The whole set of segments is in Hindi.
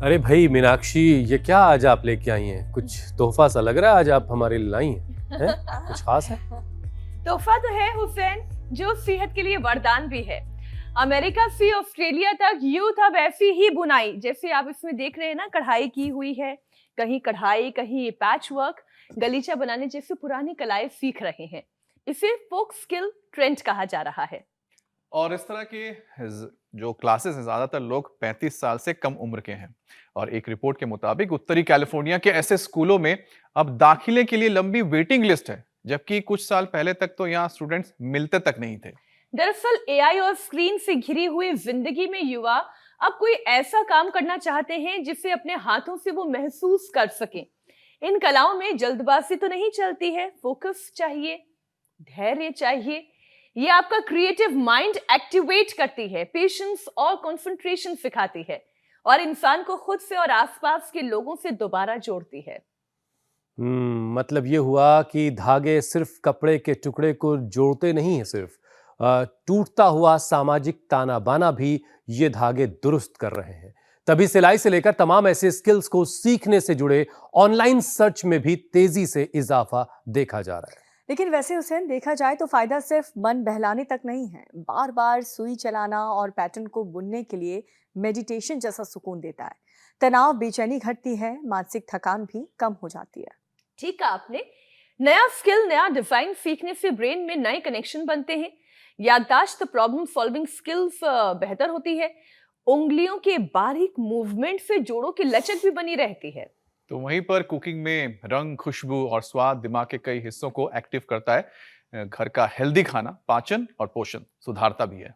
अरे भाई मीनाक्षी, ये क्या आज आप लेके आई हैं? कुछ तोहफा सा लग रहा है आज आप हमारे लिए लाई हैं। कुछ खास है? तोहफा तो है हुसैन, जो सेहत के लिए वरदान भी है। अमेरिका से ऑस्ट्रेलिया तक यूथ अब ऐसी ही बुनाई, जैसे आप इसमें देख रहे हैं ना, कढ़ाई की हुई है। कहीं कढ़ाई, कहीं पैच वर्क, गलीचा बनाने जैसी पुरानी कलाएं सीख रहे हैं। इसे फोक स्किल ट्रेंड कहा जा रहा है। और इस तरह के जो क्लासेस हैं ज्यादातर लोग 35 साल से कम उम्र के हैं। और एक रिपोर्ट के मुताबिक उत्तरी कैलिफोर्निया के ऐसे स्कूलों में अब दाखिले के लिए लंबी वेटिंग लिस्ट है, जबकि कुछ साल पहले तक तो यहाँ स्टूडेंट्स मिलते तक नहीं थे। दरअसल एआई और स्क्रीन से घिरी हुई जिंदगी में युवा अब कोई ऐसा काम करना चाहते हैं जिसे अपने हाथों से वो महसूस कर सकें। इन कलाओं में जल्दबाजी तो नहीं चलती है, फोकस चाहिए, धैर्य चाहिए। ये आपका क्रिएटिव माइंड एक्टिवेट करती है, पेशेंस और कंसंट्रेशन सिखाती है, और इंसान को खुद से और आसपास के लोगों से दोबारा जोड़ती है। मतलब ये हुआ कि धागे सिर्फ कपड़े के टुकड़े को जोड़ते नहीं है, सिर्फ टूटता हुआ सामाजिक ताना बाना भी ये धागे दुरुस्त कर रहे हैं। तभी सिलाई से लेकर तमाम ऐसे स्किल्स को सीखने से जुड़े ऑनलाइन सर्च में भी तेजी से इजाफा देखा जा रहा है। लेकिन वैसे हुसैन, देखा जाए तो फायदा सिर्फ मन बहलाने तक नहीं है। बार बार सुई चलाना और पैटर्न को बुनने के लिए मेडिटेशन जैसा सुकून देता है। तनाव, बेचैनी घटती है, मानसिक थकान भी कम हो जाती है। ठीक है आपने। नया स्किल, नया डिजाइन सीखने से ब्रेन में नए कनेक्शन बनते हैं। याददाश्त, प्रॉब्लम सॉल्विंग स्किल्स बेहतर होती है। उंगलियों के बारीक मूवमेंट से जोड़ों की लचक भी बनी रहती है। तो वहीं पर कुकिंग में रंग, खुशबू और स्वाद दिमाग के कई हिस्सों को एक्टिव करता है। घर का हेल्दी खाना पाचन और पोषण सुधारता भी है।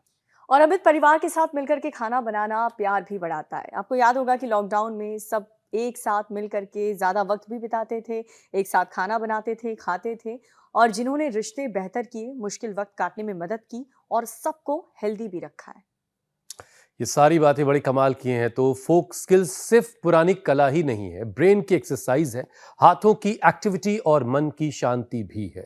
और अमित, परिवार के साथ मिलकर के खाना बनाना प्यार भी बढ़ाता है। आपको याद होगा कि लॉकडाउन में सब एक साथ मिलकर के ज्यादा वक्त भी बिताते थे, एक साथ खाना बनाते थे, खाते थे। और जिन्होंने रिश्ते बेहतर किए, मुश्किल वक्त काटने में मदद की और सबको हेल्दी भी रखा है। ये सारी बातें बड़ी कमाल की हैं। तो फोक स्किल्स सिर्फ पुरानी कला ही नहीं है, ब्रेन की एक्सरसाइज है, हाथों की एक्टिविटी और मन की शांति भी है।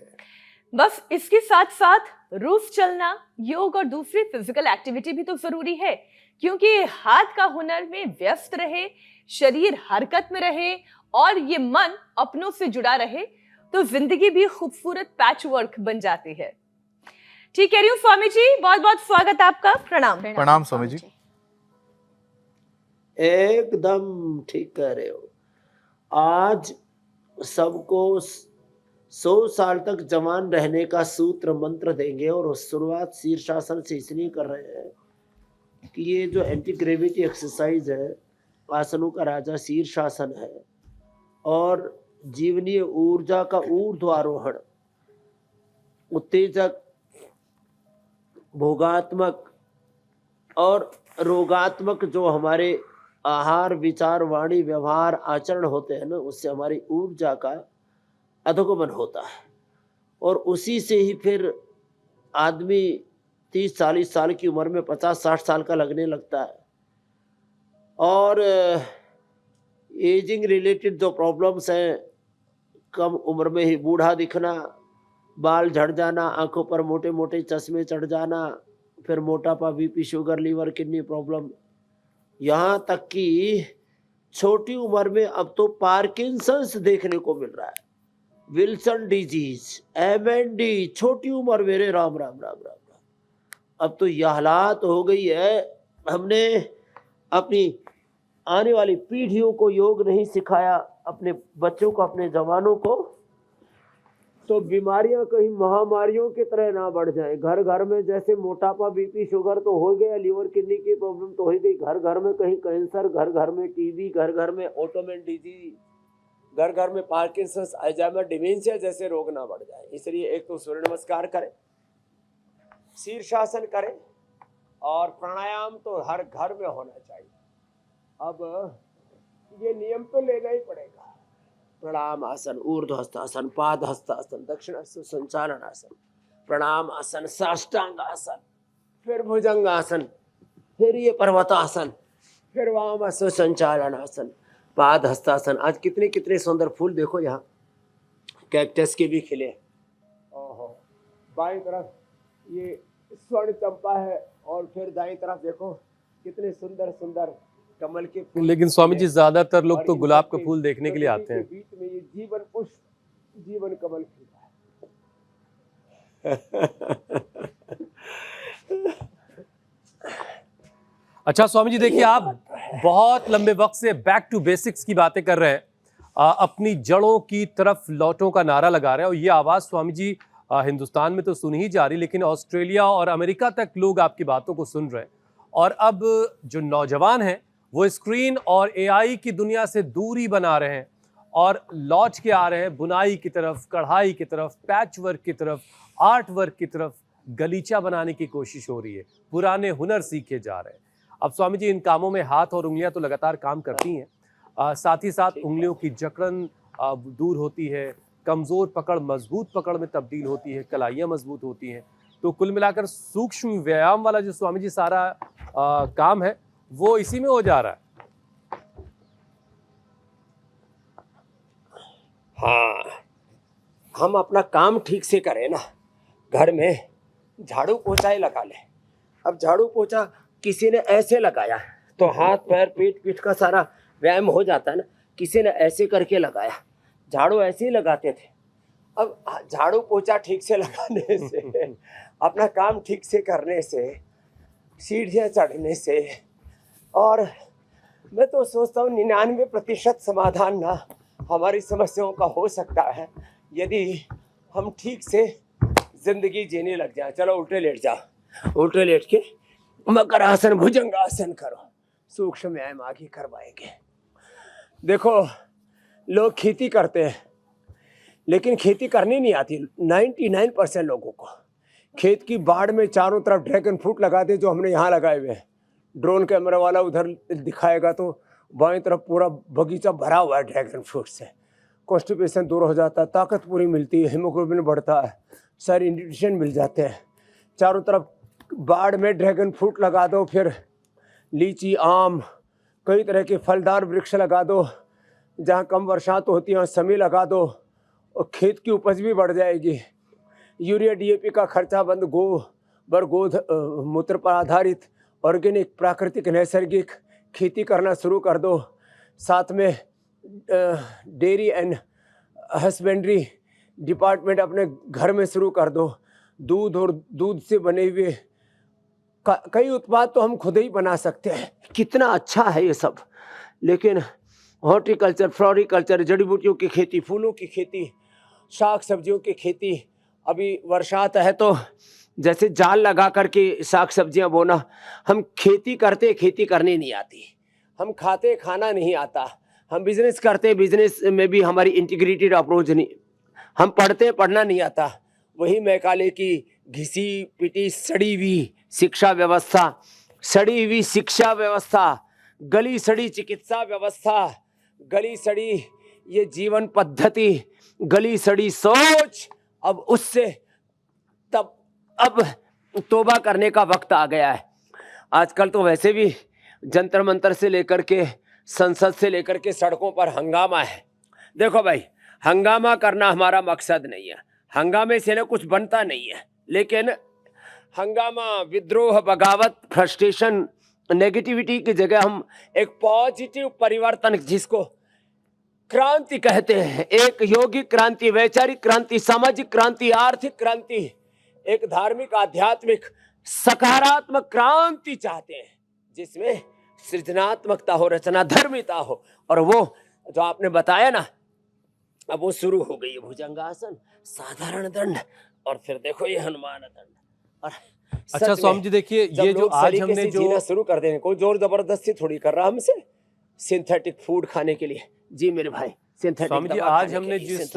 बस इसके साथ साथ रोज चलना, योग और दूसरी फिजिकल एक्टिविटी भी तो जरूरी है, क्योंकि हाथ का हुनर में व्यस्त रहे, शरीर हरकत में रहे और ये मन अपनों से जुड़ा रहे, तो जिंदगी भी खूबसूरत पैच वर्क बन जाती है। ठीक कह रही हूँ स्वामी जी, बहुत बहुत स्वागत आपका। प्रणाम। प्रणाम स्वामी जी। एकदम ठीक कह रहे हो। आज सबको 100 साल तक जवान रहने का सूत्र मंत्र देंगे, और उस शुरुआत शीर्षासन से इसलिए कर रहे हैं कि ये जो एंटी ग्रेविटी एक्सरसाइज है, आसनों का राजा शीर्षासन है, और जीवनीय ऊर्जा का ऊर्ध्वारोहण, उत्तेजक, भोगात्मक और रोगात्मक जो हमारे आहार, विचार, वाणी, व्यवहार, आचरण होते हैं ना, उससे हमारी ऊर्जा का अधोगमन होता है। और उसी से ही फिर आदमी 30-40 साल की उम्र में 50-60 साल का लगने लगता है। और एजिंग रिलेटेड जो प्रॉब्लम्स हैं, कम उम्र में ही बूढ़ा दिखना, बाल झड़ जाना, आंखों पर मोटे मोटे चश्मे चढ़ जाना, फिर मोटापा, BP, sugar, liver, kidney problem, यहाँ तक कि छोटी उम्र में अब तो पार्किंसंस देखने को मिल रहा है, विल्सन डिजीज, एमएनडी, छोटी उम्र में। रे राम राम राम राम राम। अब तो यह हालात हो गई है। हमने अपनी आने वाली पीढ़ियों को योग नहीं सिखाया, अपने बच्चों को, अपने जवानों को, तो बीमारियां कहीं महामारियों की तरह ना बढ़ जाए। घर घर में जैसे मोटापा, बीपी, शुगर तो हो गया, लीवर, किडनी की प्रॉब्लम तो हो गई, घर घर में कहीं कैंसर, घर घर में टीबी, घर घर में ऑटोइम्यून डिजीज, घर घर में पार्किंसंस, अल्जाइमर, डिमेंशिया जैसे रोग ना बढ़ जाए। इसलिए एक तो सूर्य नमस्कार करें, शीर्षासन करें, और प्राणायाम तो हर घर में होना चाहिए। अब ये नियम तो लेना ही पड़ेगा। प्रणाम आसन, ऊर्ध्व हस्तासन, पाद हस्तासन, दक्षिण हस्त संचालन आसन, प्रणाम आसन, साष्टांग आसन, फिर भुजंग आसन, फिर ये पर्वतासन, फिर वाम हस्त संचालन आसन, पाद हस्तासन। आज कितने कितने सुंदर फूल देखो, यहाँ कैक्टस के भी खिले। ओहो, बाईं तरफ ये स्वर्ण चंपा है, और फिर दाईं तरफ देखो कितने सुंदर सुंदर कमल के फूल लेकिन स्वामी जी ज्यादातर लोग और तो इन गुलाब सबके का फूल देखने के लिए आते हैं। बीच में ये जीवन पुष्प जीवन कमल खिला है। अच्छा स्वामी जी देखिए, आप बहुत लंबे वक्त से बैक टू बेसिक्स की बातें कर रहे हैं, अपनी जड़ों की तरफ लौटों का नारा लगा रहे हैं, और ये आवाज स्वामी जी हिंदुस्तान में तो सुनी ही जा रही, लेकिन ऑस्ट्रेलिया और अमेरिका तक लोग आपकी बातों को सुन रहे हैं। और अब जो नौजवान हैं वो स्क्रीन और एआई की दुनिया से दूरी बना रहे हैं और लौट के आ रहे हैं बुनाई की तरफ, कढ़ाई की तरफ, पैच वर्क की तरफ, आर्ट वर्क की तरफ। गलीचा बनाने की कोशिश हो रही है, पुराने हुनर सीखे जा रहे हैं। अब स्वामी जी इन कामों में हाथ और उंगलियां तो लगातार काम करती हैं, साथ ही साथ उंगलियों की जकड़न दूर होती है, कमजोर पकड़ मजबूत पकड़ में तब्दील होती है, कलाइयां मजबूत होती हैं। तो कुल मिलाकर सूक्ष्म व्यायाम वाला जो स्वामी जी सारा काम है वो इसी में हो जा रहा है। हाँ, हम अपना काम ठीक से करें ना, घर में झाड़ू पोछा ही लगा ले। अब झाड़ू पोछा किसी ने ऐसे लगाया तो हाथ पैर पीठ का सारा व्यायाम हो जाता है ना, किसी ने ऐसे करके लगाया, झाड़ू ऐसे ही लगाते थे। अब झाड़ू पोछा ठीक से लगाने से अपना काम ठीक से करने से, सीढ़ियाँ चढ़ने से, और मैं तो सोचता हूँ 99% समाधान ना हमारी समस्याओं का हो सकता है यदि हम ठीक से जिंदगी जीने लग जाए। चलो उल्टे लेट जाओ, उल्टे लेट के मकर आसन भुजंग आसन करो, सूक्ष्म व्यायाम आगे करवाएंगे। देखो लोग खेती करते हैं लेकिन खेती करनी नहीं आती 99% लोगों को। खेत की बाड़ में चारों तरफ ड्रैगन फ्रूट लगा दे, जो हमने यहाँ लगाए हुए हैं। ड्रोन कैमरा वाला उधर दिखाएगा तो बाएं तरफ पूरा बगीचा भरा हुआ है ड्रैगन फ्रूट से। कॉन्स्टिपेशन दूर हो जाता है, ताकत पूरी मिलती है, हीमोग्लोबिन बढ़ता है, सारे न्यूट्रिशन मिल जाते हैं। चारों तरफ बाड़ में ड्रैगन फ्रूट लगा दो, फिर लीची, आम, कई तरह के फलदार वृक्ष लगा दो। जहाँ कम बरसात होती है वहाँ समी लगा दो और खेत की उपज भी बढ़ जाएगी। यूरिया डीएपी का खर्चा बंद, गोबर मूत्र पर आधारित ऑर्गेनिक प्राकृतिक नैसर्गिक खेती करना शुरू कर दो। साथ में डेयरी एंड हस्बेंड्री डिपार्टमेंट अपने घर में शुरू कर दो। दूध और दूध से बने हुए कई उत्पाद तो हम खुद ही बना सकते हैं। कितना अच्छा है ये सब। लेकिन हॉर्टिकल्चर, फ्लोरिकल्चर, जड़ी बूटियों की खेती, फूलों की खेती, साग सब्जियों की खेती, अभी बरसात है तो जैसे जाल लगा करके साग सब्जियां बोना। हम खेती करते, खेती करनी नहीं आती। हम खाते, खाना नहीं आता। हम बिजनेस करते, बिजनेस में भी हमारी इंटीग्रेटेड अप्रोच नहीं। हम पढ़ते, पढ़ना नहीं आता। वही मैकाले की घिसी पिटी सड़ी हुई शिक्षा व्यवस्था, सड़ी हुई शिक्षा व्यवस्था, गली सड़ी चिकित्सा व्यवस्था, गली सड़ी ये जीवन पद्धति, गली सड़ी सोच। अब उससे अब तौबा करने का वक्त आ गया है। आजकल तो वैसे भी जंतर मंतर से लेकर के संसद से लेकर के सड़कों पर हंगामा है। देखो भाई, हंगामा करना हमारा मकसद नहीं है, हंगामे से ना कुछ बनता नहीं है। लेकिन हंगामा, विद्रोह, बगावत, फ्रस्ट्रेशन, नेगेटिविटी की जगह हम एक पॉजिटिव परिवर्तन, जिसको क्रांति कहते हैं, एक यौगिक क्रांति, वैचारिक क्रांति, सामाजिक क्रांति, आर्थिक क्रांति, एक धार्मिक आध्यात्मिक सकारात्मक क्रांति चाहते हैं, जिसमें सृजनात्मकता हो, रचना धर्मिता हो। और वो जो आपने बताया ना, अब वो शुरू हो गई है। भुजंगासन, साधारण दंड, और फिर देखो ये हनुमान दंड। और अच्छा स्वामी जी देखिए, ये जो आज हमने जो जीना शुरू कर देने, कोई जोर जबरदस्ती थोड़ी कर रहा हमसे सिंथेटिक फूड खाने के लिए। जी मेरे भाई, स्वामी जी आज हमने जिस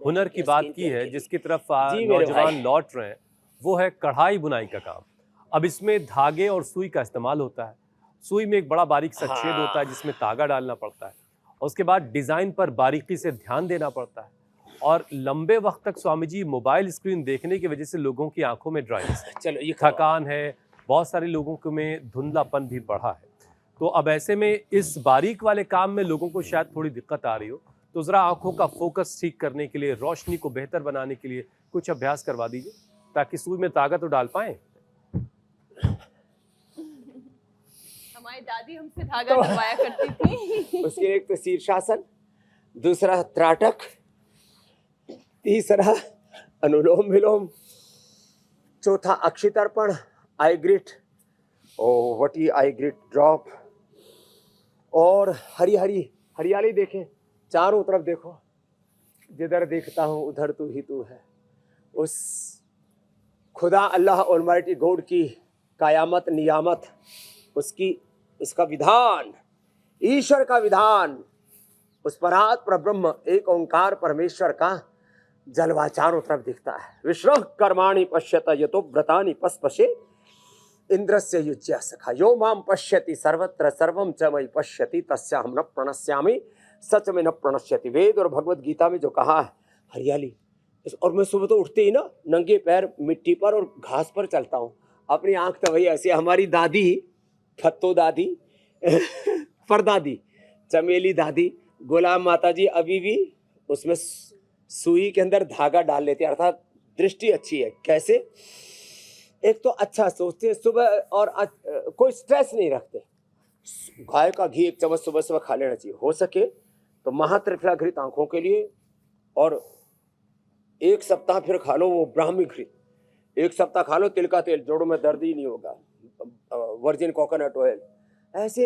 हुनर की बात की है, जिसकी तरफ नौजवान लौट रहे हैं, वो है कढ़ाई बुनाई का काम। अब इसमें धागे और सुई का इस्तेमाल होता है। सुई में एक बड़ा बारीक सा छेद होता है जिसमें तागा डालना पड़ता है, और उसके बाद डिजाइन पर बारीकी से ध्यान देना पड़ता है। और लंबे वक्त तक स्वामी जी मोबाइल स्क्रीन देखने की वजह से लोगों की आंखों में ड्राइनेस है, चलो ये थकान है, बहुत सारे लोगों को में धुंधलापन भी बढ़ा है। तो अब ऐसे में इस बारीक वाले काम में लोगों को शायद थोड़ी दिक्कत आ रही हो, तो जरा आंखों का फोकस ठीक करने के लिए, रोशनी को बेहतर बनाने के लिए कुछ अभ्यास करवा दीजिए, ताकि सुई में ताकत तो डाल पाए। हमारी दादी हमसे धागा करवाया करती थी। उसके एक तो शीर्षासन, दूसरा त्राटक, तीसरा अनुलोम विलोम, चौथा अक्षितर्पण, आई ग्रिट, ओ वटी आई ग्रिट ड्रॉप, और हरी हरी हरियाली देखें, चारों तरफ देखो, जिधर देखता हूं उधर तू ही तू है। उस खुदा अल्लाह ऑलमाइटी गॉड की कायामत नियामत, उसका विधान, ईश्वर का विधान, उस परात परब्रह्म एक ओंकार परमेश्वर का जलवा चारों तरफ दिखता है। विश्व कर्माणि पश्यत यतो व्रतानि पस्पशे इंद्रस्य युज्य सखा यो माम पश्यति सर्वत्र सर्वम च मयि पश्यति तस्याहं न प्रणश्यामि सच में न प्रणश्यति। वेद और भगवत गीता में जो कहा है हरियाली, और मैं सुबह तो उठते ही ना नंगे पैर मिट्टी पर और घास पर चलता हूँ, अपनी आंख तो वही ऐसी। हमारी दादी, फत्तो दादी, परदादी, चमेली दादी, गुलाम माता जी अभी भी उसमें सुई के अंदर धागा डाल लेते हैं, अर्थात दृष्टि अच्छी है। कैसे? एक तो अच्छा सोचते हैं सुबह, और कोई स्ट्रेस नहीं रखते। गाय का घी 1 चम्मच सुबह सुबह खा लेना चाहिए, हो सके तो महात्रिफला घृत आंखों के लिए, और 1 सप्ताह फिर खा लो वो ब्राह्मी घृत, 1 सप्ताह खा लो तिल का तेल, जोड़ों में दर्द ही नहीं होगा, वर्जिन कोकोनट ऑयल, ऐसे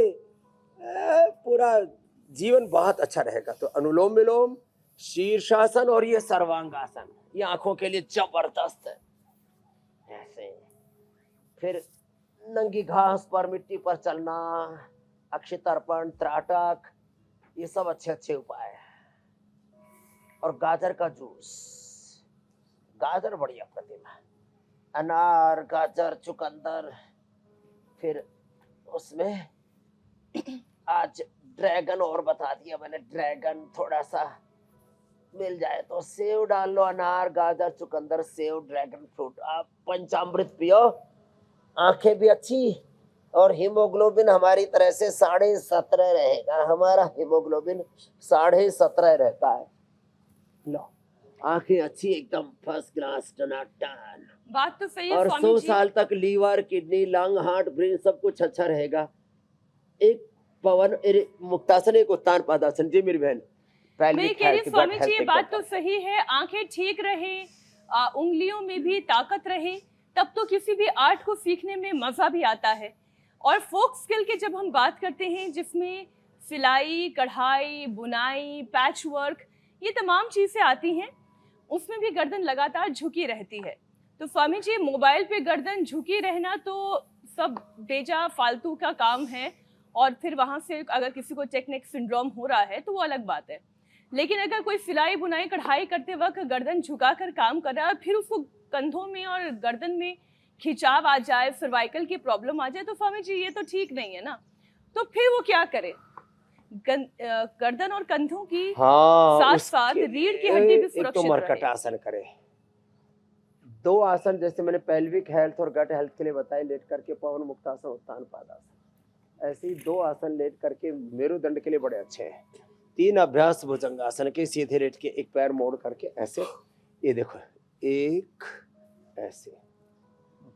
पूरा जीवन बहुत अच्छा रहेगा। तो अनुलोम विलोम, शीर्षासन और ये सर्वांगासन, ये आंखों के लिए जबरदस्त है। ऐसे फिर नंगी घास पर मिट्टी पर चलना, अक्षितर्पण, त्राटक, ये सब अच्छे अच्छे उपाय हैं। और गाजर का जूस, गाजर बढ़िया प्रतिमा, अनार, गाजर, चुकंदर, फिर उसमें आज ड्रैगन और बता दिया मैंने, ड्रैगन थोड़ा सा मिल जाए तो सेव डाल लो, अनार, गाजर, चुकंदर, सेव, ड्रैगन फ्रूट, आप पंचामृत पियो, आंखें भी अच्छी, और हीमोग्लोबिन हमारी तरह से 17.5 रहेगा। हमारा हीमोग्लोबिन 17.5 रहता है। लो, आंखें अच्छी, एकदम फर्स्ट क्लास, टनाटन। बात तो सही है और स्वामी 100 जी। साल तक liver, kidney, lung, heart, brain सब कुछ अच्छा रहेगा। एक पवन मुक्तासन, एक उत्तान पादासन। जी मेरी बहन, मैं कह रही स्वामी जी ये बात तो सही है, आंखें ठीक रहे, उंगलियों में भी ताकत रहे, तब तो किसी भी आर्ट को सीखने में मजा भी आता है। और फोक स्किल की जब हम बात करते हैं, जिसमें सिलाई, कढ़ाई, बुनाई, पैच वर्क, ये तमाम चीजें आती हैं, उसमें भी गर्दन लगातार झुकी रहती है। तो स्वामी जी मोबाइल पे गर्दन झुकी रहना तो सब बेजा फालतू का काम है, और फिर वहां से अगर किसी को टेक्निक सिंड्रोम हो रहा है तो वो अलग बात है। लेकिन अगर कोई सिलाई, बुनाई, कढ़ाई करते वक्त गर्दन झुकाकर काम कर रहा है, फिर उसको कंधों में और गर्दन में खिंचाव आ जाए, सर्वाइकल की प्रॉब्लम आ जाए, तो स्वामी जी ये तो ठीक नहीं है ना। तो फिर वो क्या करे? गर्दन और कंधों की साथ साथ रीढ़ की हड्डी भी सुरक्षित तो मरकट आसन करे। 2 आसन जैसे मैंने पेल्विक हेल्थ और गट हेल्थ के लिए बताए, लेट करके पवन मुक्तासन, उत्तान पादासन, ऐसे ही 2 आसन लेट करके मेरुदंड के लिए बड़े अच्छे हैं। 3 अभ्यास भुजंगासन के, सीधे लेट के एक पैर मोड़ करके ऐसे, ये देखो, एक ऐसे,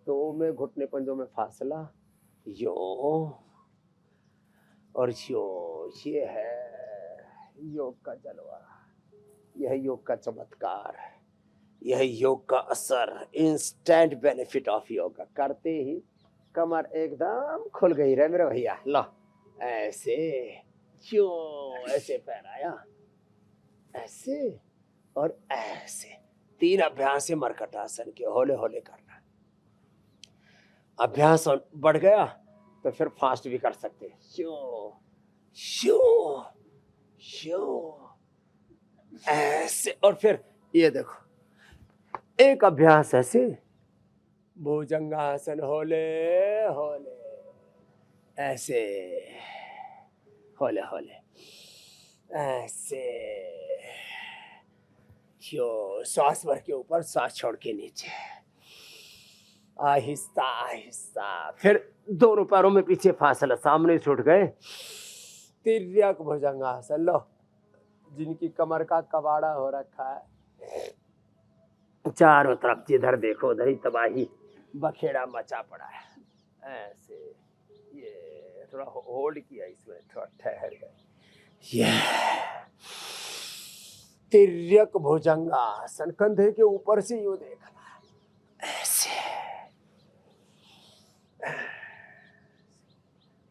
2 में घुटने पंजों में फासला, यो और यो। ये है योग का जलवा, यह योग का चमत्कार, यह योग का असर, इंस्टेंट बेनिफिट ऑफ योगा। करते ही कमर एकदम खुल गई रे मेरे भैया। लो ऐसे, क्यों ऐसे पैर आया, ऐसे और ऐसे, 3 अभ्यास है मरकटासन के, होले होले करना। अभ्यास बढ़ गया तो फिर फास्ट भी कर सकते हैं। क्यों क्यों क्यों ऐसे, और फिर ये देखो, एक अभ्यास ऐसे, भुजंगासन, होले होले, ऐसे होले होले, ऐसे, क्यों, श्वास भर के ऊपर, श्वास छोड़ के नीचे, आहिस्ता आहिस्ता। फिर दोनों पैरों में पीछे फासला, सामने छूट गए, तिर्यक भुजंगासन। लो, जिनकी कमर का कबाड़ा हो रखा है, चारों तरफ जिधर देखो उधर ही तबाही, बखेड़ा मचा पड़ा है, ऐसे, ये थोड़ा होल्ड किया इसमें, थोड़ा ठहर गए। ये तिर्यक भुजंगासन, कंधे के ऊपर से यूं देखना, ऐसे।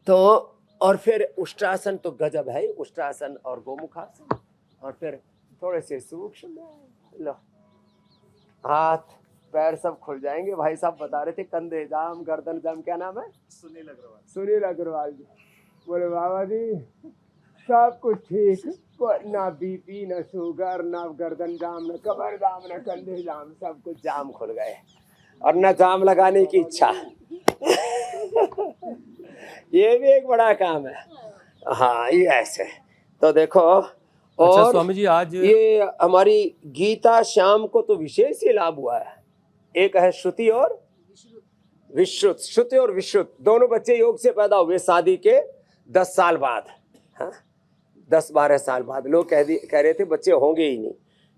तो और फिर उष्ट्रासन तो गजब है, उष्ट्रासन और गोमुखासन। और फिर थोड़े से सूक्ष्म, लो हाथ पैर सब खुल जाएंगे। भाई साहब बता रहे थे कंधे जाम, गर्दन जाम, क्या नाम है? सुनील अग्रवाल। सुनील अग्रवाल जी बोले बाबा जी सब कुछ ठीक, ना बीपी, ना शुगर, ना गर्दन जाम, ना कमर जाम, ना कंधे जाम, सब कुछ जाम खुल गए और ना जाम लगाने की इच्छा। ये भी एक बड़ा काम है। हाँ ये ऐसे तो देखो। अच्छा और स्वामी जी, आज ये हमारी गीता श्याम को तो विशेष ही लाभ हुआ है। एक है श्रुति और विश्रुत, श्रुति और विश्रुत दोनों बच्चे योग से पैदा हुए शादी के 10 साल बाद। हाँ 10-12 साल बाद लोग कह रहे थे बच्चे होंगे ही नहीं।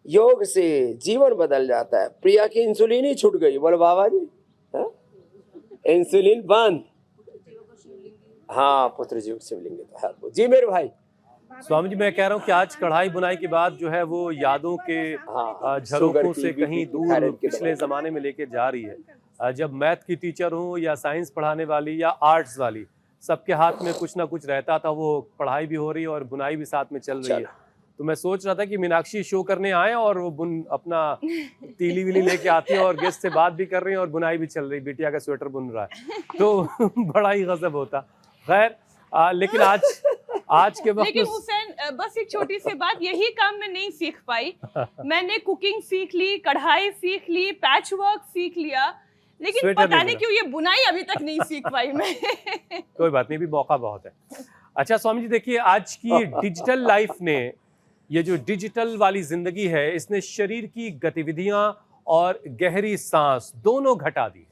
योग से जीवन बदल जाता है। प्रिया की इंसुलिन ही छूट गई, बोले बाबा जी। हाँ? इंसुलिन बंद। हाँ पुत्र जी शिवलिंग तो है जी मेरे भाई। स्वामी जी मैं कह रहा हूँ कि आज कढ़ाई बुनाई की बात जो है वो यादों के झरोकों से कहीं दूर पिछले जमाने में लेके जा रही है। जब मैथ की टीचर हो या साइंस पढ़ाने वाली या आर्ट्स वाली, सबके हाथ में कुछ ना कुछ रहता था। वो पढ़ाई भी हो रही है और बुनाई भी साथ में चल रही है। तो मैं सोच रहा था कि मीनाक्षी शो करने आए और वो अपना तीली विली लेके आती है और गेस्ट से बात भी कर रही है और बुनाई भी चल रही, बिटिया का स्वेटर बुन रहा है, तो बड़ा ही गजब होता। खैर लेकिन आज के वक्त लेकिन हुसैन बस एक छोटी सी बात, यही काम मैं नहीं सीख पाई। मैंने कुकिंग सीख ली, कढ़ाई सीख ली, पैच वर्क सीख लिया, लेकिन पता नहीं क्यों ये बुनाई अभी तक नहीं सीख पाई मैं। कोई बात नहीं, भी मौका बहुत है। अच्छा स्वामी जी देखिए, आज की डिजिटल लाइफ ने, ये जो डिजिटल वाली जिंदगी है, इसने शरीर की गतिविधियां और गहरी सांस दोनों घटा दी।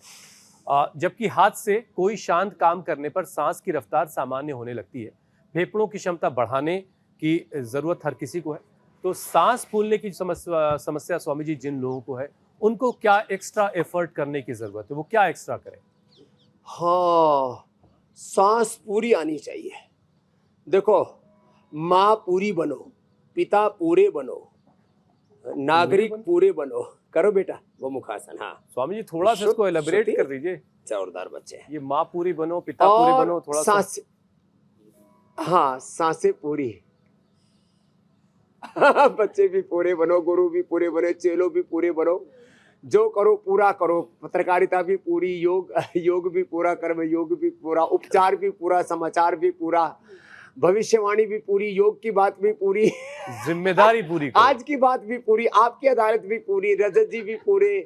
जबकि हाथ से कोई शांत काम करने पर सांस की रफ्तार सामान्य होने लगती है। फेफड़ों की क्षमता बढ़ाने की जरूरत हर किसी को है। तो सांस फूलने की समस्या स्वामी जी जिन लोगों को है, उनको क्या एक्स्ट्रा एफर्ट करने की जरूरत है? वो क्या एक्स्ट्रा करें? हाँ सांस पूरी आनी चाहिए। देखो माँ पूरी बनो, पिता पूरे बनो, नागरिक पूरे बनो। करो बेटा वो मुखासन। हाँ स्वामी जी थोड़ा सा इसको एलैबोरेट कर दीजिए। जोरदार बच्चे। ये माँ पूरी बनो, पिता पूरे बनो, थोड़ा सांस, हाँ सांसें पूरी। बच्चे भी पूरे बनो, गुरु भी पूरे बनो, चेलो भी पूरे बनो। जो करो पूरा करो। पत्रकारिता भी पूरी, योग भी पूरा, कर्म योग भी पूरा, उपचार भी पूरा, समाचार भी पूरा, भविष्यवाणी भी पूरी, योग की बात भी पूरी, जिम्मेदारी पूरी करो। आज की बात भी पूरी, आपकी अदालत भी पूरी, रजत जी भी पूरे,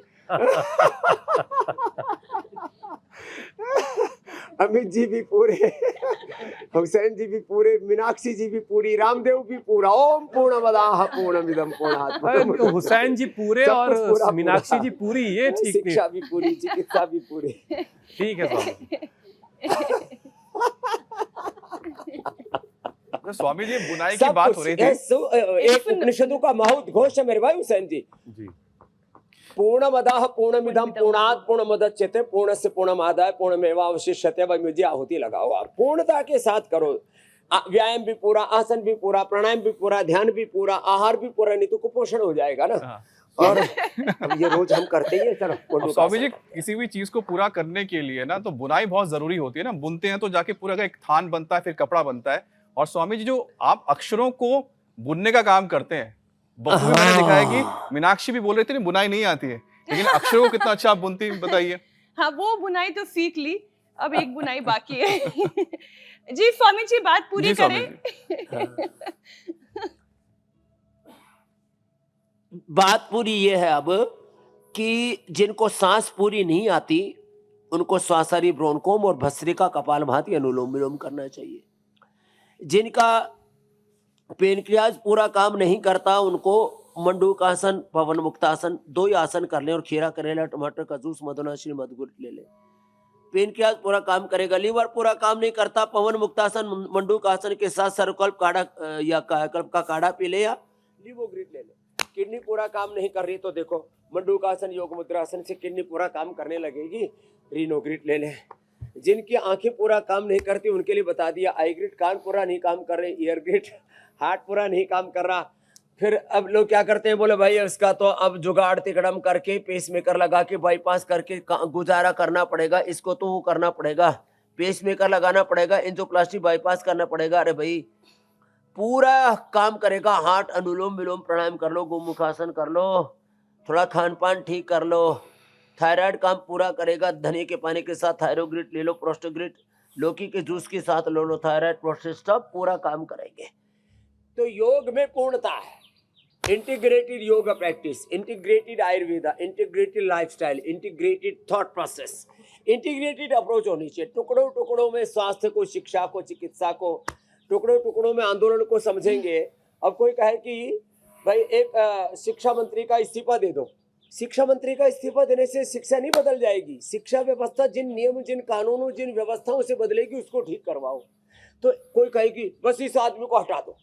अमित जी भी पूरे, हुसैन जी भी पूरे, मीनाक्षी जी भी पूरी, रामदेव भी पूरा। ओम पूर्णमदाः पूर्णमिदं पूर्णात्। हुसैन जी पूरे और मीनाक्षी जी पूरी, ये ठीक नहीं। शिक्षा भी पूरी, चिकित्सा भी पूरी। ठीक है स्वामी। तो स्वामी जी बुनाई की बात हो रही थी। एक उपनिषदों का महत्व घोष है मेरे भाई हुसैन जी। पूर्णमदाः पूर्णमिदं पूर्णात् पूर्णमुदच्यते पूर्णस्य पूर्णमादाय पूर्णमेवावशिष्यते। भाई मुझे आहुति लगाओ आप, पूर्णता के साथ करो। व्यायाम भी पूरा, आसन भी पूरा, प्राणायाम भी पूरा, ध्यान भी पूरा, आहार भी पूरा, नहीं तो कुपोषण हो जाएगा ना। और ये रोज हम करते ही है। चलो स्वामी जी किसी भी चीज को पूरा करने के लिए ना तो बुनाई बहुत जरूरी होती है ना। बुनते हैं तो जाके पूरा का एक थान बनता है, फिर कपड़ा बनता है। और स्वामी जी जो आप अक्षरों को बुनने का काम करते हैं, बखूबी मैंने देखा है कि मीनाक्षी भी बोल रही थी बुनाई नहीं आती है, लेकिन अक्षरों को कितना अच्छा आप बुनती बताइए। हाँ वो बुनाई तो सीख ली, अब एक बुनाई बाकी है। जी स्वामी जी बात पूरी करें। बात पूरी ये है अब कि जिनको सांस पूरी नहीं आती उनको श्वासारी ब्रोनकोम और भस्त्रिका कपालभाति अनुलोम विलोम करना चाहिए। जिनका पेनक्रियाज पूरा काम नहीं करता उनको मंडूकासन, पवन मुक्तासन, 2 ही आसन कर लें और खीरा, करेला, टमाटर का जूस, मधुनाशिनी, मधुगुड़ ले लें। पेनक्रियाज पूरा काम करेगा। लीवर पूरा काम नहीं करता, पवन मुक्तासन, मंडूकासन के साथ सर्वकल्प काढ़ा या कायाकल्प का काढ़ा पी ले या लीवोग्रिड ले ले। किडनी पूरा काम नहीं कर रही तो देखो मंडूकासन, योग मुद्रासन से किडनी पूरा काम करने लगेगी। रीनोग्रिड ले लें। जिनकी आंखें पूरा काम नहीं करती उनके लिए बता दिया, आई ग्रिड कान पूरा नहीं काम कर रहे, ईयर ग्रिड हार्ट पूरा नहीं काम कर रहा। फिर अब लोग क्या करते हैं, बोले भाई इसका तो अब जुगाड़ तिकड़म करके पेस मेकर लगा के बाईपास करके गुजारा करना पड़ेगा, इसको तो वो करना पड़ेगा, पेस मेकर लगाना पड़ेगा, एंजियोप्लास्टी बाईपास करना पड़ेगा। अरे भाई पूरा काम करेगा हार्ट, अनुलोम विलोम प्राणायाम कर लो, गोमुखासन कर लो, थोड़ा खान पान ठीक कर लो, थायराइड काम पूरा करेगा, धनिया के पानी के साथ थायरोग्रिड ले लो, प्रोस्टोग्रिड लौकी के जूस के साथ ले लो, थायराइड प्रोस्टेट सब पूरा काम करेंगे। तो योग में पूर्णता है, integrated yoga practice, integrated Ayurveda, integrated lifestyle, integrated thought process, integrated approach होनी चाहिए। टुकड़ों टुकड़ों में स्वास्थ्य को, शिक्षा को, चिकित्सा को, टुकड़ों टुकड़ों में आंदोलन को समझेंगे। अब कोई कहे कि भाई एक शिक्षा मंत्री का इस्तीफा दे दो, शिक्षा मंत्री का इस्तीफा देने से शिक्षा नहीं बदल जाएगी। शिक्षा व्यवस्था जिन नियम, जिन कानूनों, जिन व्यवस्थाओं से बदलेगी उसको ठीक करवाओ। तो कोई कहेगी बस इस आदमी को हटा दो।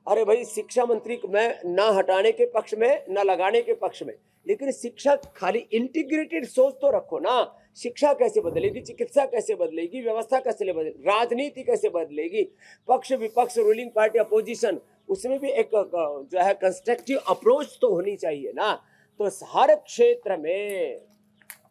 अरे भाई शिक्षा मंत्री को मैं ना हटाने के पक्ष में ना लगाने के पक्ष में, लेकिन शिक्षा खाली इंटीग्रेटेड सोच तो रखो ना। शिक्षा कैसे बदलेगी, चिकित्सा कैसे बदलेगी, व्यवस्था कैसे बदलेगी, राजनीति कैसे बदलेगी, पक्ष विपक्ष, रूलिंग पार्टी अपोजिशन, उसमें भी एक जो है कंस्ट्रक्टिव अप्रोच तो होनी चाहिए ना। तो हर क्षेत्र में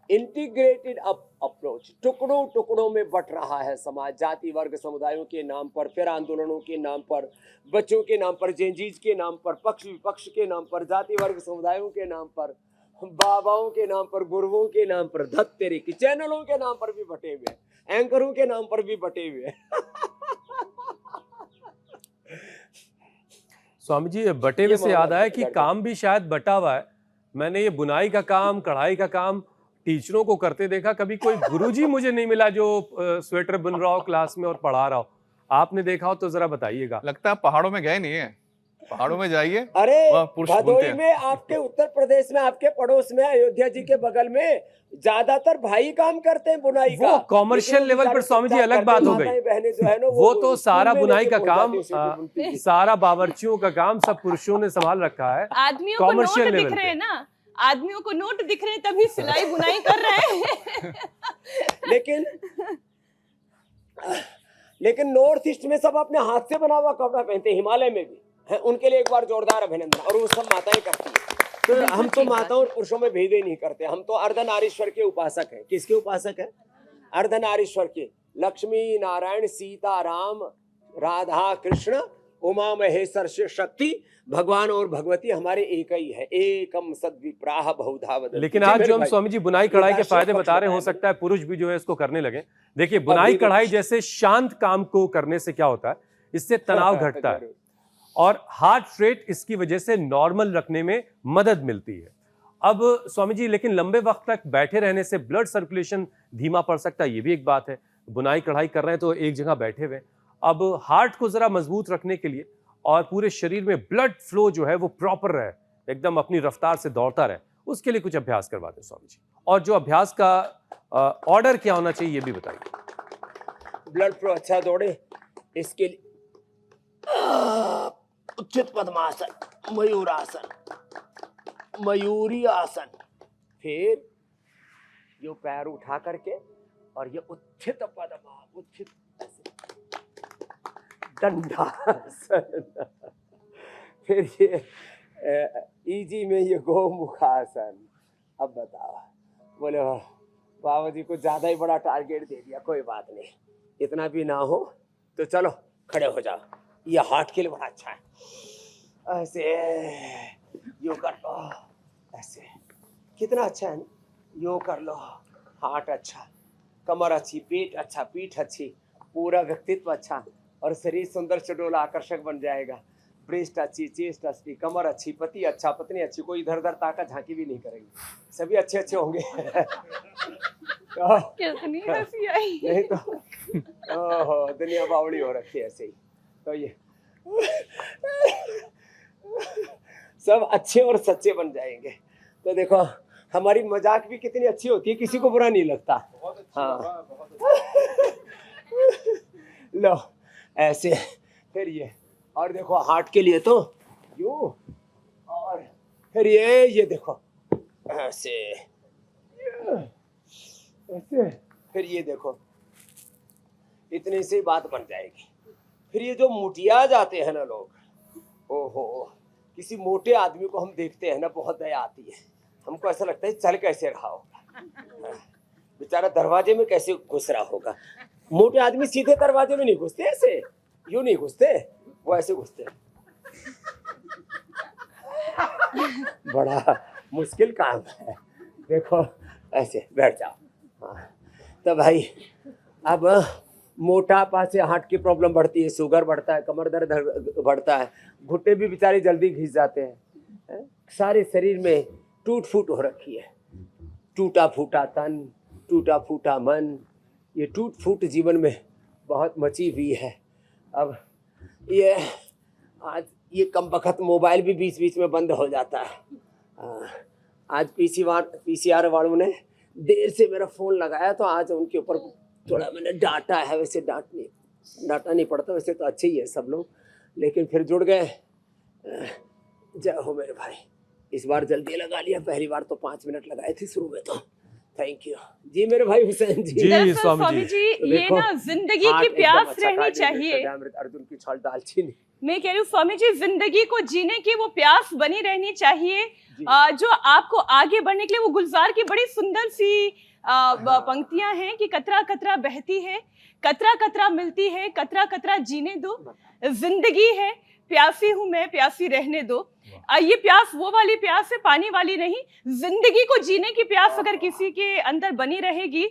इंटीग्रेटेड अप्रोच, टुकड़ों टुकड़ों में बट रहा है समाज, जाति वर्ग समुदायों के नाम पर, फिर आंदोलनों के नाम पर, बच्चों के नाम पर, जेंजीज के नाम पर, पक्ष विपक्ष के नाम पर, जाति वर्ग समुदायों के नाम पर, बाबाओं के नाम पर, गुरुओं के नाम पर, धत तेरे की चैनलों के नाम पर भी बटे हुए हैं, एंकरों के नाम पर भी बटे हुए हैं। स्वामी जी, ये बटे हुए से याद आया कि काम भी शायद बटा हुआ है। मैंने ये बुनाई का काम, कढ़ाई का काम टीचरों को करते देखा, कभी कोई गुरुजी मुझे नहीं मिला जो स्वेटर बुन रहा हो क्लास में और पढ़ा रहा हो। आपने देखा हो तो जरा बताइएगा। लगता है पहाड़ों में गए नहीं है, पहाड़ों में जाइए। अरे वहाँ पुरुष बुनते भदोई हैं। में, आपके उत्तर प्रदेश में, आपके पड़ोस में, अयोध्या जी के बगल में ज्यादातर भाई काम करते हैं बुनाई का। वो कॉमर्शियल लेकिन लेवल पर बेचारे स्वामी जी चुपचाप अलग बात हो करते हैं, गई। माताएं बहनें जो है ना वो तो सारा स्कूल में बुनाई लेके का पहुंच काम, जाती हैं, उसे बुनती हैं। सारा बावर्चियों का काम सब पुरुषों ने संभाल रखा है। आदमियों को नोट कॉमर्शियल दिख लेवल रहे पे। हैं ना, आदमियों को नोट दिख रहे हैं तभी सिलाई बुनाई कर रहे हैं। लेकिन नॉर्थ ईस्ट में सब अपने हाथ से बना हुआ कपड़ा पहनते हैं, हिमालय में भी है। उनके लिए एक बार जोरदार अभिनंदन। और वो सब माताएं करती हैं। तो हम तो माताओं और पुरुषों में भेद ही नहीं करते। हम तो अर्धनारीश्वर के उपासक हैं। किसके उपासक हैं? अर्धनारीश्वर के। लक्ष्मी नारायण सीता राम राधा कृष्ण उमा महेश्वर शिव शक्ति भगवान और भगवती हमारे एक ही है। एकम सद्विप्राह बहुधा वदन्ति। लेकिन आज जो हम स्वामी जी बुनाई कढ़ाई के फायदे बता रहे हैं, हो सकता है पुरुष भी जो है इसको करने लगे। देखिए, बुनाई कढ़ाई जैसे शांत काम को करने से क्या होता है, इससे तनाव घटता है और हार्ट रेट इसकी वजह से नॉर्मल रखने में मदद मिलती है। अब स्वामी जी, लेकिन लंबे वक्त तक बैठे रहने से ब्लड सर्कुलेशन धीमा पड़ सकता है, ये भी एक बात है। बुनाई कढ़ाई कर रहे हैं तो एक जगह बैठे हुए। अब हार्ट को जरा मजबूत रखने के लिए और पूरे शरीर में ब्लड फ्लो जो है वो प्रॉपर रहे, एकदम अपनी रफ्तार से दौड़ता रहे, उसके लिए कुछ अभ्यास करवाते हैं स्वामी जी। और जो अभ्यास का ऑर्डर क्या होना चाहिए ये भी बताइए। ब्लड फ्लो अच्छा दौड़े इसके लिए उच्चित पद्मासन, मयूरासन, मयूरी आसन, फिर यो पैर उठा करके और ये उच्चित पद्मा, उच्चित दंडासन, फिर ये इजी में ये गोमुखासन। अब बताओ, बोले बाबा जी को ज्यादा ही बड़ा टारगेट दे दिया, कोई बात नहीं, इतना भी ना हो तो चलो खड़े हो जाओ, ये हार्ट के लिए बड़ा अच्छा है। ऐसे यो कर लो, ऐसे कितना अच्छा है ना, यो कर लो, हार्ट अच्छा, कमर अच्छी, पेट अच्छा, पीठ अच्छी, पूरा व्यक्तित्व अच्छा और शरीर सुंदर सुडौल आकर्षक बन जाएगा। ब्रेस्ट अच्छी, चेस्ट अच्छी, कमर अच्छी, पति अच्छा, पत्नी अच्छी, कोई इधर उधर ताका झांकी भी नहीं करेगी, सभी अच्छे अच्छे होंगे। तो कितनी हंसी आई। नहीं तो ओहो, दुनिया बावड़ी हो रखी है ऐसे ही। तो ये सब अच्छे और सच्चे बन जाएंगे। तो देखो हमारी मजाक भी कितनी अच्छी होती है, किसी को बुरा नहीं लगता। हाँ लो ऐसे, फिर ये, और देखो हार्ट के लिए तो यूं, और फिर ये देखो ऐसे, ऐसे, फिर ये देखो इतने से ही बात बन जाएगी। फिर ये जो मुटिया जाते हैं ना लोग, ओहो, किसी मोटे आदमी को हम देखते हैं ना, बहुत दया आती है। हमको ऐसा लगता है चल कैसे रहा होगा, बेचारा दरवाजे में कैसे घुस रहा होगा। मोटे आदमी सीधे दरवाजे में नहीं घुसते, ऐसे यूं नहीं घुसते, वो ऐसे घुसते। बड़ा मुश्किल काम है। देखो ऐसे बैठ जाओ। हाँ, तो भाई अब मोटापा से हार्ट की प्रॉब्लम बढ़ती है, शुगर बढ़ता है, कमर दर्द बढ़ता है, घुटने भी बेचारे जल्दी घिस जाते हैं। सारे शरीर में टूट फूट हो रखी है, टूटा फूटा तन, टूटा फूटा मन, ये टूट फूट जीवन में बहुत मची हुई है। अब ये आज ये कम बखत मोबाइल भी बीच बीच में बंद हो जाता है। आज पीसीआर वालों ने देर से मेरा फ़ोन लगाया, तो आज उनके ऊपर थोड़ा मैंने डांटा है। वैसे डांटा नहीं पड़ता, वैसे तो अच्छे ही है सब लोग, लेकिन फिर जुड़ गए। जय हो मेरे भाई, इस बार जल्दी लगा लिया, पहली बार तो 5 मिनट लगाए थे शुरू में। तो थैंक यू जी मेरे भाई हुसैन जी। जी, दरअसल स्वामी जी। ये ना जिंदगी की प्यास रहनी चाहिए। अर्जुन की छाल दालचीनी। मैं कह रही हूँ स्वामी जी, जिंदगी को जीने की वो प्यास बनी रहनी चाहिए, जो आपको आगे बढ़ने के लिए। वो गुलजार की बड़ी सुंदर सी पंक्तियां हैं कि कतरा कतरा बहती है, कतरा कतरा मिलती है, कतरा कतरा जीने दो, जिंदगी है प्यासी हूं मैं, प्यासी रहने दो। ये प्यास वो वाली प्यास है, पानी वाली नहीं। जिंदगी को जीने की प्यास अगर किसी के अंदर बनी रहेगी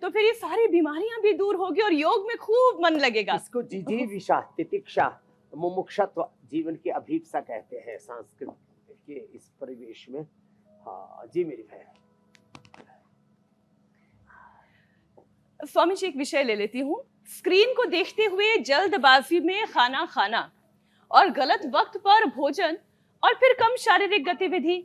तो फिर ये सारी बीमारियां भी दूर होगी और योग में खूब मन लगेगा। इसको जिजीविषा, तितिक्षा, मुमुक्षुत्व, जीवन की अभिप्सा कहते हैं संस्कृत के इस परिवेश में। हाँ जी मेरी बहन। स्वामी जी, एक विषय ले लेती हूँ। स्क्रीन को देखते हुए जल्दबाजी में खाना खाना और गलत वक्त पर भोजन और फिर कम शारीरिक गतिविधि,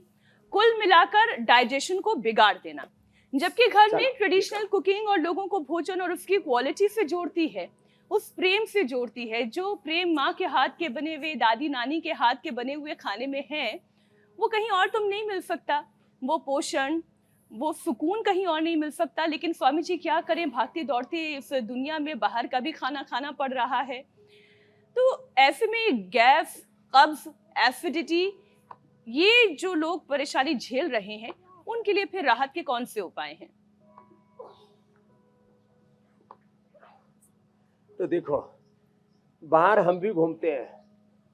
कुल मिलाकर डाइजेशन को बिगाड़ देना। जबकि घर में ट्रेडिशनल कुकिंग और लोगों को भोजन और उसकी क्वालिटी से जोड़ती है, उस प्रेम से जोड़ती है, जो प्रेम माँ के हाथ के बने हुए, दादी नानी के हाथ के बने हुए खाने में है, वो कहीं और तुम नहीं मिल सकता। वो पोषण, वो सुकून कहीं और नहीं मिल सकता। लेकिन स्वामी जी क्या करें, भागती दौड़ती इस दुनिया में बाहर का भी खाना खाना पड़ रहा है। तो ऐसे में गैस, कब्ज, एसिडिटी, ये जो लोग परेशानी झेल रहे हैं, उनके लिए फिर राहत के कौन से उपाय हैं? तो देखो, बाहर हम भी घूमते हैं,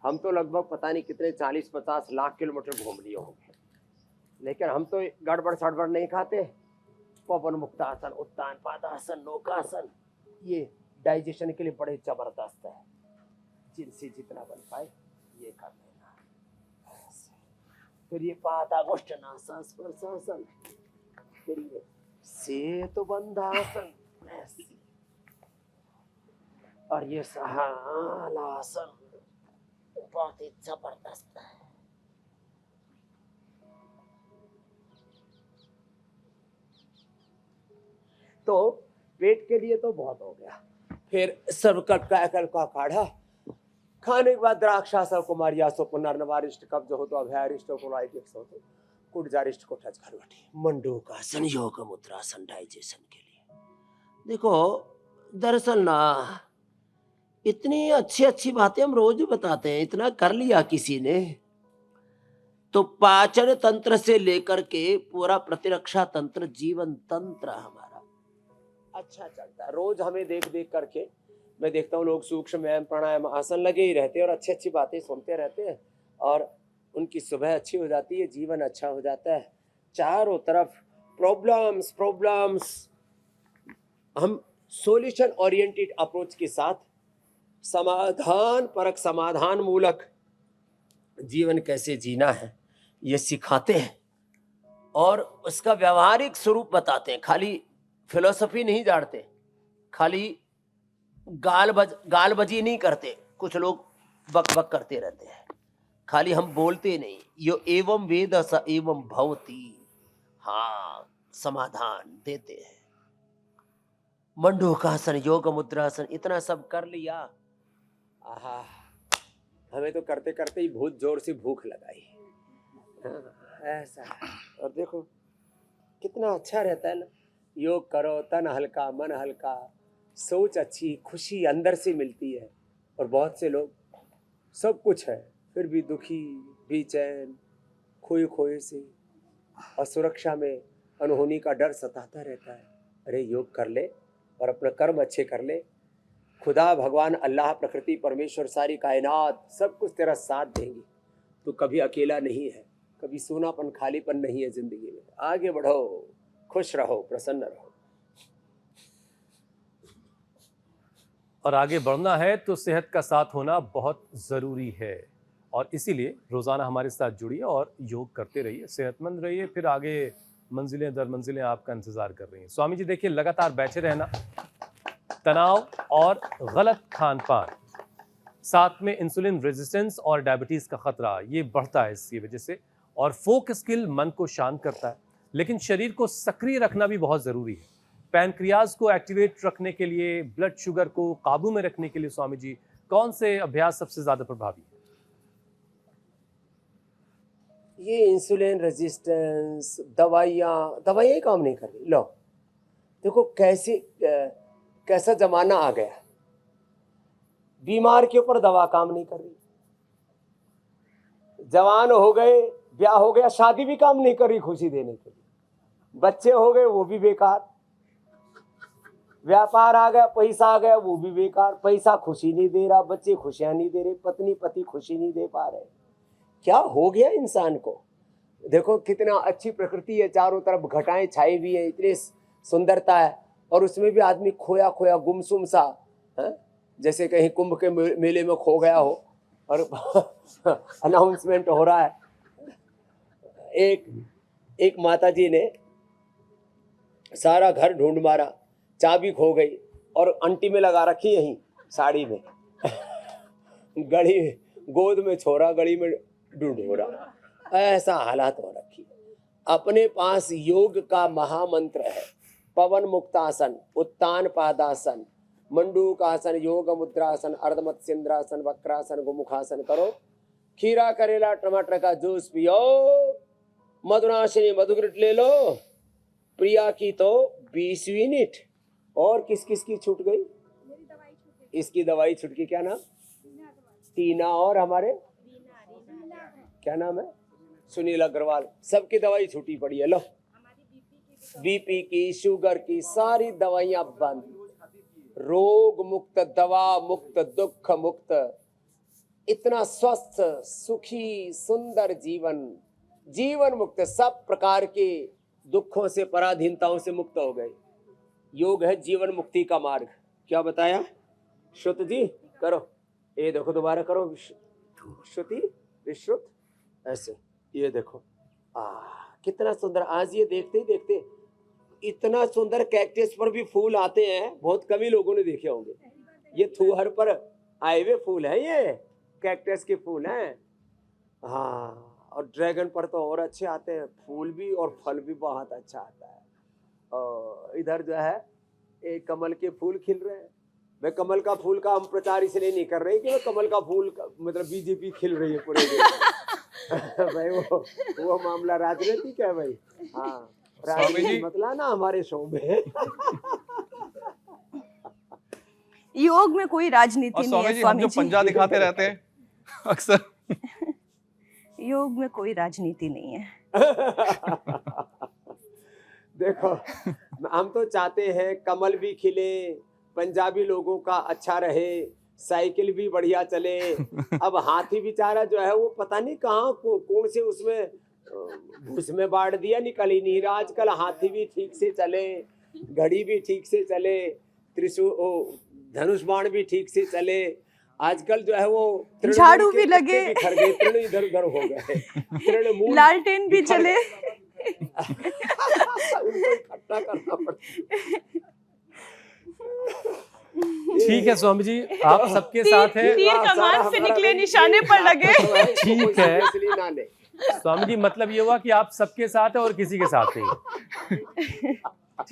हम तो लगभग पता नहीं कितने 40-50 लाख किलोमीटर घूम लिए होंगे, लेकिन हम तो गड़बड़ सड़बड़ नहीं खाते। पवन मुक्तासन, उत्तान पादासन, नौकासन, ये डाइजेशन के लिए बड़े जबरदस्त है। जिनसे जितना बन पाए ये कर लेना। फिर ये पादागोष्ठनासन, स्पर्शासन, फिर ये सेतु बंधासन, और ये सहालासन, बहुत ही जबरदस्त है। तो पेट के लिए तो बहुत हो गया। फिर सर्वकट का एकल का काढ़ा खाने के बाद द्राक्षासव कुमारियासो पुनर्नवारिष्ट कब्ज हो तो अभयारिष्ट कोलाइटिक्स हो तो कुटजारिष्ट को टच करवटी मंडूकासन योग मुद्रासन डाइजेशन के लिए। देखो दरअसल ना इतनी अच्छी अच्छी बातें हम रोज बताते हैं, इतना कर लिया किसी ने तो पाचन तंत्र से लेकर के पूरा प्रतिरक्षा तंत्र, जीवन तंत्र हमारा अच्छा चलता है। रोज हमें देख देख करके मैं देखता हूँ लोग सूक्ष्म व्यायाम, प्राणायाम, आसन लगे ही रहते हैं और अच्छी अच्छी बातें सुनते रहते हैं और उनकी सुबह अच्छी हो जाती है, जीवन अच्छा हो जाता है। चारों तरफ प्रॉब्लम्स। हम सॉल्यूशन ओरिएंटेड अप्रोच के साथ समाधान परक, समाधान मूलक जीवन कैसे जीना है ये सिखाते हैं और उसका व्यवहारिक स्वरूप बताते हैं। खाली फिलोसफी नहीं झाड़ते, खाली गालबजी नहीं करते। कुछ लोग बक बक करते रहते हैं, खाली हम बोलते नहीं। यो एवं वेद स एवं भवती, हाँ समाधान देते हैं। मंडूकासन, योग मुद्रासन, इतना सब कर लिया। आहा, हमें तो करते करते ही बहुत जोर से भूख लगाई। ऐसा और देखो कितना अच्छा रहता है ना। योग करो, तन हल्का मन हल्का, सोच अच्छी, खुशी अंदर से मिलती है। और बहुत से लोग सब कुछ है फिर भी दुखी, बेचैन, खोए खोए से, असुरक्षा में अनहोनी का डर सताता रहता है। अरे योग कर ले और अपना कर्म अच्छे कर ले, खुदा, भगवान, अल्लाह, प्रकृति, परमेश्वर, सारी कायनात सब कुछ तेरा साथ देंगे। तो कभी अकेला नहीं है, कभी सोनापन, खालीपन नहीं है जिंदगी में। आगे बढ़ो, खुश रहो, प्रसन्न रहो। और आगे बढ़ना है तो सेहत का साथ होना बहुत ज़रूरी है, और इसीलिए रोज़ाना हमारे साथ जुड़िए और योग करते रहिए, सेहतमंद रहिए, फिर आगे मंजिलें दर मंजिलें आपका इंतज़ार कर रही हैं। स्वामी जी देखिए, लगातार बैठे रहना, तनाव और गलत खान पान, साथ में इंसुलिन रेजिस्टेंस और डायबिटीज़ का खतरा ये बढ़ता है इसकी वजह से। और फोक स्किल मन को शांत करता है, लेकिन शरीर को सक्रिय रखना भी बहुत ज़रूरी है। पैनक्रियाज को एक्टिवेट रखने के लिए, ब्लड शुगर को काबू में रखने के लिए स्वामी जी कौन से अभ्यास सबसे ज़्यादा प्रभावी है? ये इंसुलिन रेजिस्टेंस, दवाइयाँ काम नहीं कर रही। लो देखो कैसा जमाना आ गया, बीमार के ऊपर दवा काम नहीं कर रही। जवान हो गए, ब्याह हो गया, शादी भी काम नहीं कर रही खुशी देने के लिए। बच्चे हो गए, वो भी बेकार। व्यापार आ गया, पैसा आ गया, वो भी बेकार। पैसा खुशी नहीं दे रहा, बच्चे खुशियां नहीं दे रहे, पत्नी पति खुशी नहीं दे पा रहे। क्या हो गया इंसान को? देखो कितना अच्छी प्रकृति है, चारों तरफ घटाएं छाई हुई है, इतनी सुंदरता है, और उसमें भी आदमी खोया खोया, गुमसुम सा है? जैसे कहीं कुंभ के मेले में खो गया हो और अनाउंसमेंट हो रहा है। एक माता जी ने सारा घर ढूंढ मारा, चाबी खो गई और अंटी में लगा रखी यहीं साड़ी में गड़ी, गोद में छोरा, गड़ी में ढूंढ रहा। ऐसा हालात हो रखी है। अपने पास योग का महामंत्र है, पवन मुक्तासन, उत्तान पादासन, मंडूकासन, योग मुद्रासन, अर्धमत्स्येंद्रासन, वक्रासन, गोमुखासन करो। खीरा, करेला, टमाटर का जूस पियो, मधुनाशिनी मधुग्रिट ले लो। प्रिया की तो 20 यूनिट। और किस किस की छूट गई? इसकी दवाई छूट गई। क्या नाम? टीना। और हमारे क्या नाम है? सुनील अग्रवाल। सबकी दवाई छूटी पड़ी है। लो, बीपी की, शुगर की, सारी दवाइयां बंद। रोग मुक्त, दवा मुक्त, दुख मुक्त, इतना स्वस्थ, सुखी, सुंदर जीवन मुक्त, सब प्रकार के दुखों से, पराधीनताओं से मुक्त हो गए। योग है जीवन मुक्ति का मार्ग। क्या बताया श्रुत जी? करो, ये देखो, दोबारा करो। श्रुति, विश्रुत, ऐसे, ये देखो। कितना सुंदर। आज ये देखते ही देखते इतना सुंदर कैक्टस पर भी फूल आते हैं, बहुत कम ही लोगों ने देखे होंगे। ये थूहर पर आए हुए फूल है, ये कैक्टस के फूल हैं। हाँ, और ड्रैगन पर तो और अच्छे आते हैं फूल भी, और फल भी बहुत अच्छा आता है। और इधर जो है एक कमल के फूल खिल रहे हैं। मैं कमल का फूल का हम प्रचार इसलिए नहीं कर रहे कि मैं कमल का फूल मतलब बीजेपी खिल रही है पूरे देश भाई वो मामला राजनीतिक है भाई। हाँ, राजनीति मतलब ना हमारे शो में योग में कोई राजनीति नहीं है स्वामी जी। जो पंजा दिखाते रहते हैं अक्सर। योग में कोई राजनीति नहीं है। देखो, हम तो चाहते हैं कमल भी खिले, पंजाबी लोगों का अच्छा रहे, साइकिल भी बढ़िया चले। अब हाथी बेचारा जो है वो पता नहीं कहाँ कौन से उसमें बांट दिया, निकल ही नहीं रहा। आजकल हाथी भी ठीक से चले, घड़ी भी ठीक से चले, धनुष बाण भी ठीक से चले। आजकल जो है वो झाड़ू भी लगे, तृण इधर उधर हो गए, तृणमूल, लालटेन भी चले। उनको इकट्ठा करना पड़ता। ठीक है स्वामी जी, आप सबके साथ हैं। तीर कमान से निकले निशाने पर लगे। ठीक है स्वामी जी, मतलब ये हुआ कि आप सबके साथ हैं और किसी के साथ नहीं।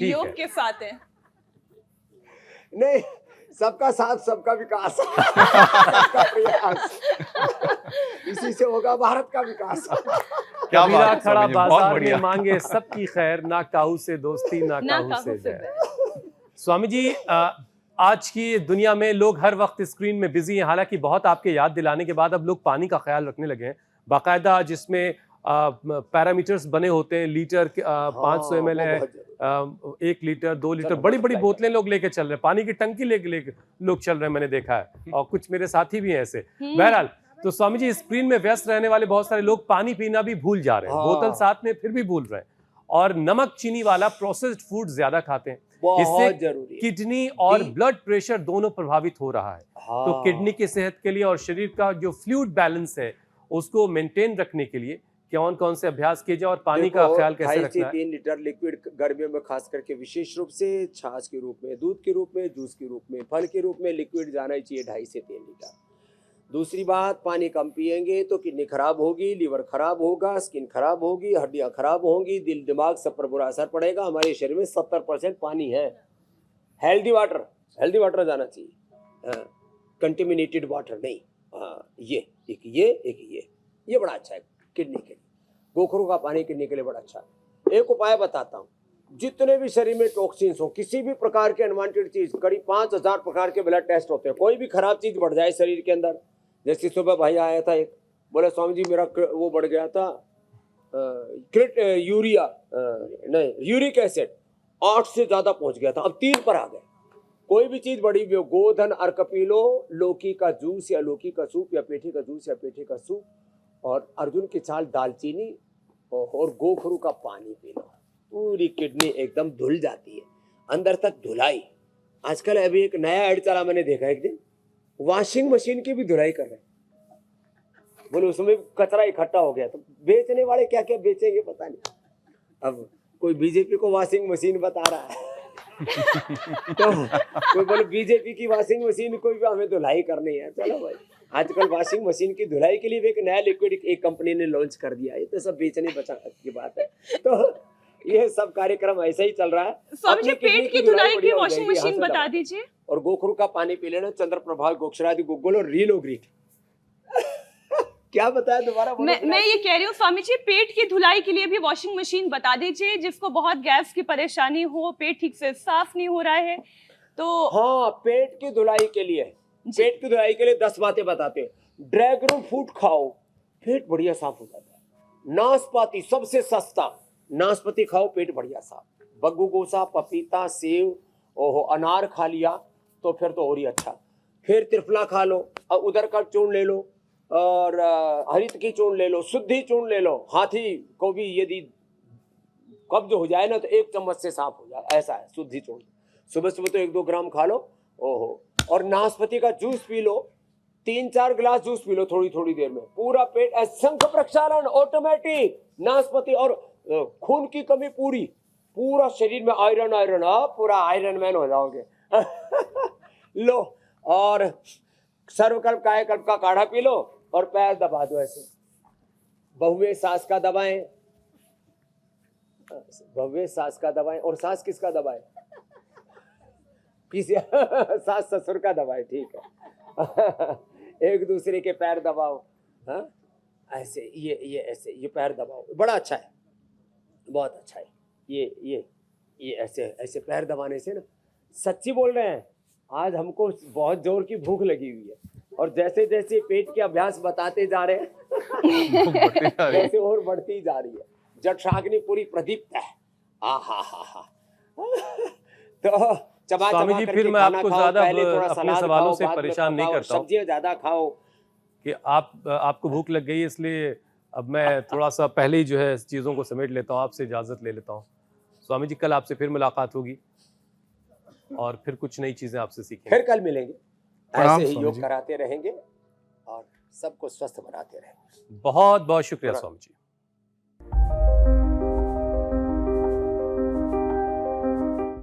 योग के साथ हैं। नहीं, सबका साथ, सबका विकास, सबका प्रयास, इसी से होगा भारत का विकास। क्या कबीरा बात है खड़ा स्वामी जी, बहुत बाजार में बढ़िया। मांगे सबकी खैर, ना काहू से दोस्ती ना काहू से बैर। स्वामी जी, आज की दुनिया में लोग हर वक्त स्क्रीन में बिजी हैं, हालांकि बहुत आपके याद दिलाने के बाद अब लोग पानी का ख्याल रखने लगे हैं बाकायदा, जिसमें पैरामीटर्स बने होते हैं, लीटर 500 ml है, 1 लीटर 2 लीटर, बड़ी बड़ी बोतलें लोग लेके चल रहे हैं, पानी की टंकी लेके लोग चल रहे हैं, मैंने देखा है, और कुछ मेरे साथी भी हैं ऐसे। बहरहाल, तो स्वामी जी, स्क्रीन में व्यस्त रहने वाले बहुत सारे लोग पानी पीना भी भूल जा रहे हैं, बोतल साथ में फिर भी भूल रहे हैं, और नमक चीनी वाला प्रोसेस्ड फूड ज्यादा खाते हैं। इससे जरूरी किडनी और जी। ब्लड प्रेशर दोनों प्रभावित हो रहा है। तो किडनी की सेहत के लिए और शरीर का जो फ्लूइड बैलेंस है उसको मेंटेन रखने के लिए कौन कौन से अभ्यास किए जाए और पानी का ख्याल कैसे 2.5 रखना से है? 3 लीटर लिक्विड गर्मियों में खास करके विशेष रूप से छाछ के रूप में, दूध के रूप में, जूस के रूप में, फल के रूप में लिक्विड जाना ही चाहिए 2.5 से 3 लीटर। दूसरी बात, पानी कम पिएंगे तो किडनी खराब होगी, लीवर खराब होगा, स्किन खराब होगी, हड्डियां खराब होंगी, दिल दिमाग सब पर बुरा असर पड़ेगा। हमारे शरीर में 70% पानी है। हेल्दी वाटर जाना चाहिए, कंटेमिनेटेड वाटर नहीं। ये ये बड़ा अच्छा है किडनी के लिए। गोखरू का पानी किडनी के लिए बड़ा अच्छा है। एक उपाय बताता हूँ, जितने भी शरीर में टॉक्सिन्स हो, किसी भी प्रकार के अनवांटेड चीज, करीब 5000 प्रकार के ब्लड टेस्ट होते हैं। कोई भी खराब चीज बढ़ जाए शरीर के अंदर, जैसे सुबह भाई आया था एक, बोले स्वामी जी मेरा वो बढ़ गया था यूरिक एसिड 8 से ज्यादा पहुंच गया था, अब 3 पर आ गए। कोई भी चीज बड़ी भी हो, गोधन अर्क पी लो, लौकी का जूस या लौकी का सूप या पेठी का जूस या पेठी का सूप, और अर्जुन की छाल, दालचीनी और गोखरू का पानी पी लो, पूरी किडनी एकदम धुल जाती है, अंदर तक धुलाई। आजकल अभी एक नया ऐड चला, मैंने देखा एक दिन, वॉशिंग मशीन की भी धुलाई कर रहे हैं। बोले उसमें कचरा इकट्ठा हो गया, तो बेचने वाले क्या क्या बेचेंगे पता नहीं। अब कोई बीजेपी को वॉशिंग मशीन बता रहा है तो कोई बोले बीजेपी की वॉशिंग मशीन, कोई भी हमें धुलाई करनी है। चलो भाई, आजकल वॉशिंग मशीन की धुलाई के लिए भी एक नया लिक्विड एक कंपनी ने लॉन्च कर दिया है, तो सब बेचने बचा की बात है। तो ये सब कार्यक्रम ऐसा ही चल रहा है। स्वामी जी, अपनी पेट किडनी की धुलाई की बढ़िया हो वॉशिंग जाएगी, मशीन हाँ, बता सब दीजिए। और गोखरू का पानी पी लेना, चंद्र प्रभाव, गोक्षरादि, गुग्गुल और रीलोग्रीट। क्या बताया दोबारा? मैं ये कह रही हूँ स्वामी जी, पेट की धुलाई के लिए भी वॉशिंग मशीन बता दीजिए, जिसको बहुत गैस की परेशानी हो, पेट ठीक से साफ नहीं हो रहा है तो। हाँ, पेट की धुलाई के लिए 10 बातें बताते हैं। ड्रैगन फ्रूट खाओ, पेट बढ़िया साफ हो जाता है। नाशपाती सबसे सस्ता, नाशपाती खाओ, पेट बढ़िया साफ। बग्गू गोसा, पपीता, सेव, ओहो, अनार खा लिया तो फिर तो और ही अच्छा। फिर त्रिफला खा लो, और उधर का चूर्ण ले लो, और हरित की चूर्ण ले लो, शुद्धि चूर्ण ले लो। हाथी को भी यदि कब्ज हो जाए ना तो 1 चम्मच से साफ हो जाए, ऐसा है शुद्धि चूर्ण। सुबह सुबह तो 1-2 ग्राम खा लो, ओहो। और नाशपाती का जूस पी लो, 3-4 गिलास जूस पी लो थोड़ी थोड़ी देर में, पूरा पेट असंख्य प्रक्षालन ऑटोमेटिक। नाशपाती और खून की कमी पूरा शरीर में आयरन, पूरा आयरन मैन हो जाओगे लो। और सर्वकल्प कायाकल्प का काढ़ा पी लो और पैर दबा दो ऐसे, बहुवे सांस का दबाएं, भव्य सांस का दबाएं। और सांस किसका दबाएं? किसी सास ससुर का दबाएं, ठीक है एक दूसरे के पैर दबाओ, हाँ ऐसे, ये ऐसे, ये पैर दबाओ, बड़ा अच्छा है, बहुत अच्छा है। ये ऐसे पैर दबाने से ना, सच्ची बोल रहे हैं, आज हमको बहुत जोर की भूख लगी हुई है, और जैसे जैसे पेट के अभ्यास बताते जा रहे हैं वैसे और बढ़ती जा रही है। जठराग्नि पूरी प्रदीप्त है। हा तो चबा स्वामी चबा जी, करके फिर मैं खाना आपको खाओ, ज्यादा पहले थोड़ा अपने सलाद सवालों खाओ, से बाद में परेशान नहीं पकाओ, करता हूं सब्जियां ज्यादा खाओ। कि आपको भूख लग गई, इसलिए अब मैं थोड़ा सा पहले ही जो है चीज़ों को समेट लेता हूँ, आपसे इजाज़त ले लेता हूँ। स्वामी जी, कल आपसे फिर मुलाकात होगी और फिर कुछ नई चीज़ें आपसे सीखेंगे। फिर कल मिलेंगे, प्रणाम ऐसे ही स्वामी योग जी। कराते रहेंगे और सबको स्वस्थ बनाते रहेंगे। बहुत बहुत शुक्रिया स्वामी जी।